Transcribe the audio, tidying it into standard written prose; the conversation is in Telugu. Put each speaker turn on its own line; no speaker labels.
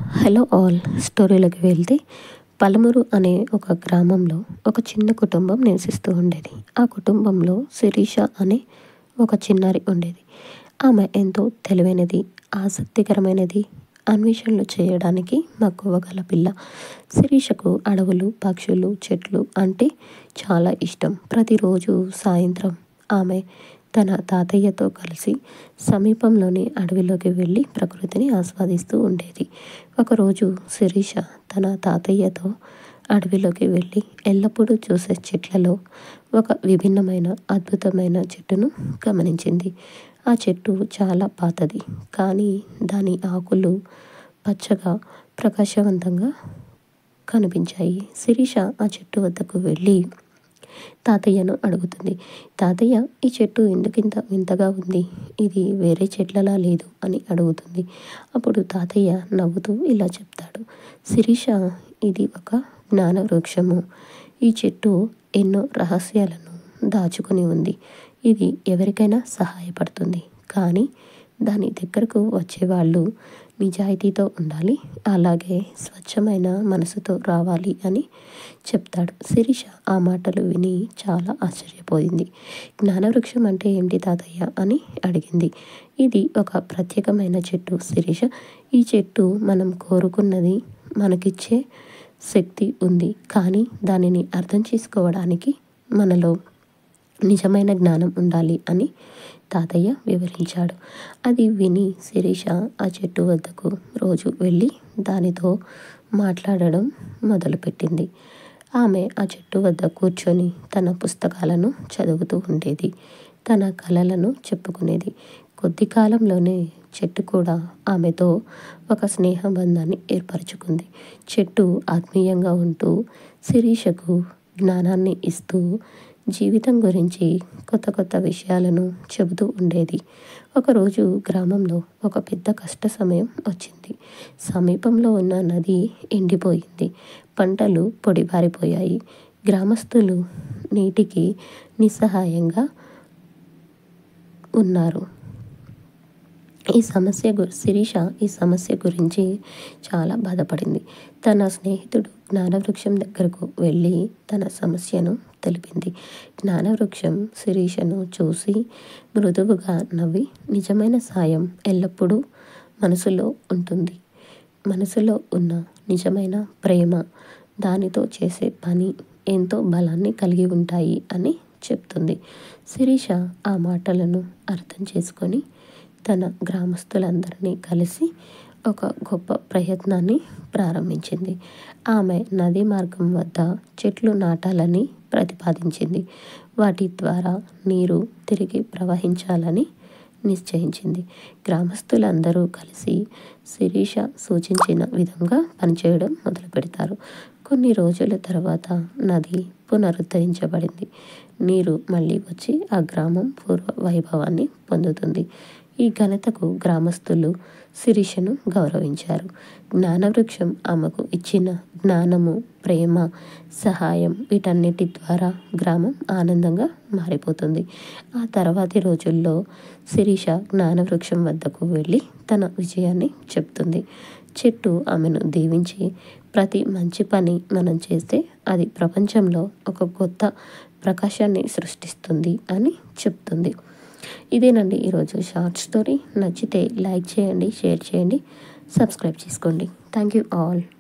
Hello all. స్టోరీలోకి వెళ్తే పలమూరు అనే ఒక గ్రామంలో ఒక చిన్న కుటుంబం నివసిస్తూ ఉండేది. ఆ కుటుంబంలో శిరీష అనే ఒక చిన్నారి ఉండేది. ఆమె ఎంతో తెలివైనది, ఆసక్తికరమైనది, అన్వేషణలు చేయడానికి మక్కువ గల పిల్ల. శిరీషకు అడవులు, పక్షులు, చెట్లు అంటే చాలా ఇష్టం. ప్రతిరోజు సాయంత్రం ఆమె తన తాతయ్యతో కలిసి సమీపంలోని అడవిలోకి వెళ్ళి ప్రకృతిని ఆస్వాదిస్తూ ఉండేది. ఒకరోజు శిరీష తన తాతయ్యతో అడవిలోకి వెళ్ళి ఎల్లప్పుడూ చూసే చెట్లలో ఒక విభిన్నమైన అద్భుతమైన చెట్టును గమనించింది. ఆ చెట్టు చాలా పాతది, కానీ దాని ఆకులు పచ్చగా ప్రకాశవంతంగా కనిపించాయి. శిరీష ఆ చెట్టు వద్దకు వెళ్ళి తాతయ్యను అడుగుతుంది. తాతయ్య, ఈ చెట్టు ఎందుకింత వింతగా ఉంది? ఇది వేరే చెట్లలా లేదు అని అడుగుతుంది. అప్పుడు తాతయ్య నవ్వుతూ ఇలా చెప్తాడు. శిరీష, ఇది ఒక జ్ఞాన వృక్షము. ఈ చెట్టు ఎన్నో రహస్యాలను దాచుకుని ఉంది. ఇది ఎవరికైనా సహాయపడుతుంది, కానీ దాని దగ్గరకు వచ్చేవాళ్ళు నిజాయితీతో ఉండాలి, అలాగే స్వచ్ఛమైన మనసుతో రావాలి అని చెప్తాడు. శిరీష ఆ మాటలు విని చాలా ఆశ్చర్యపోయింది. జ్ఞానవృక్షం అంటే ఏమిటి తాతయ్య అని అడిగింది. ఇది ఒక ప్రత్యేకమైన చెట్టు శిరీష. ఈ చెట్టు మనం కోరుకున్నది మనకిచ్చే శక్తి ఉంది, కానీ దానిని అర్థం చేసుకోవడానికి మనలో నిజమైన జ్ఞానం ఉండాలి అని తాతయ్య వివరించాడు. అది విని శిరీష ఆ చెట్టు వద్దకు రోజు వెళ్ళి దానితో మాట్లాడడం మొదలుపెట్టింది. ఆమె ఆ చెట్టు వద్ద కూర్చొని తన పుస్తకాలను చదువుతూ ఉండేది, తన కలలను చెప్పుకునేది. కొద్ది కాలంలోనే చెట్టు కూడా ఆమెతో ఒక స్నేహబంధాన్ని ఏర్పరచుకుంది. చెట్టు ఆత్మీయంగా ఉంటూ శిరీషకు జ్ఞానాన్ని ఇస్తూ జీవితం గురించి కొత్త కొత్త విషయాలను చెబుతూ ఉండేది. ఒకరోజు గ్రామంలో ఒక పెద్ద కష్ట సమయం వచ్చింది. సమీపంలో ఉన్న నది ఎండిపోయింది, పంటలు పొడిబారిపోయాయి. గ్రామస్తులు నీటికి నిస్సహాయంగా ఉన్నారు. శిరీష ఈ సమస్య గురించి చాలా బాధపడింది. తన స్నేహితుడు జ్ఞానవృక్షం దగ్గరకు వెళ్ళి తన సమస్యను తెలిపింది. జ్ఞానవృక్షం శిరీషను చూసి మృదువుగా నవ్వి, నిజమైన సాయం ఎల్లప్పుడూ మనసులో ఉంటుంది. మనసులో ఉన్న నిజమైన ప్రేమ, దానితో చేసే పని ఎంతో బలాన్ని కలిగి ఉంటాయి అని చెప్తుంది. శిరీష ఆ మాటలను అర్థం చేసుకొని తన గ్రామస్తులందరినీ కలిసి ఒక గొప్ప ప్రయత్నాన్ని ప్రారంభించింది. ఆమె నదీ మార్గం వద్ద చెట్లు నాటాలని ప్రతిపాదించింది. వాటి ద్వారా నీరు తిరిగి ప్రవహించాలని నిశ్చయించింది. గ్రామస్తులందరూ కలిసి శిరీష సూచించిన విధంగా పనిచేయడం మొదలు పెడతారు. కొన్ని రోజుల తర్వాత నది పునరుద్ధరించబడింది. నీరు మళ్ళీ వచ్చి ఆ గ్రామం పూర్వ వైభవాన్ని పొందుతుంది. ఈ ఘనతకు గ్రామస్తులు శిరీషను గౌరవించారు. జ్ఞానవృక్షం ఆమెకు ఇచ్చిన జ్ఞానము, ప్రేమ, సహాయం, వీటన్నిటి ద్వారా గ్రామం ఆనందంగా మారిపోతుంది. ఆ తర్వాతి రోజుల్లో శిరీష జ్ఞానవృక్షం వద్దకు వెళ్ళి తన విజయాన్ని చెప్తుంది. చెట్టు ఆమెను దీవించి, ప్రతి మంచి పని మనం చేస్తే అది ప్రపంచంలో ఒక కొత్త ప్రకాశాన్ని సృష్టిస్తుంది అని చెప్తుంది. ఇదేనండి ఈరోజు షార్ట్ స్టోరీ. నచ్చితే లైక్ చేయండి, షేర్ చేయండి, సబ్స్క్రైబ్ చేసుకోండి. Thank you all.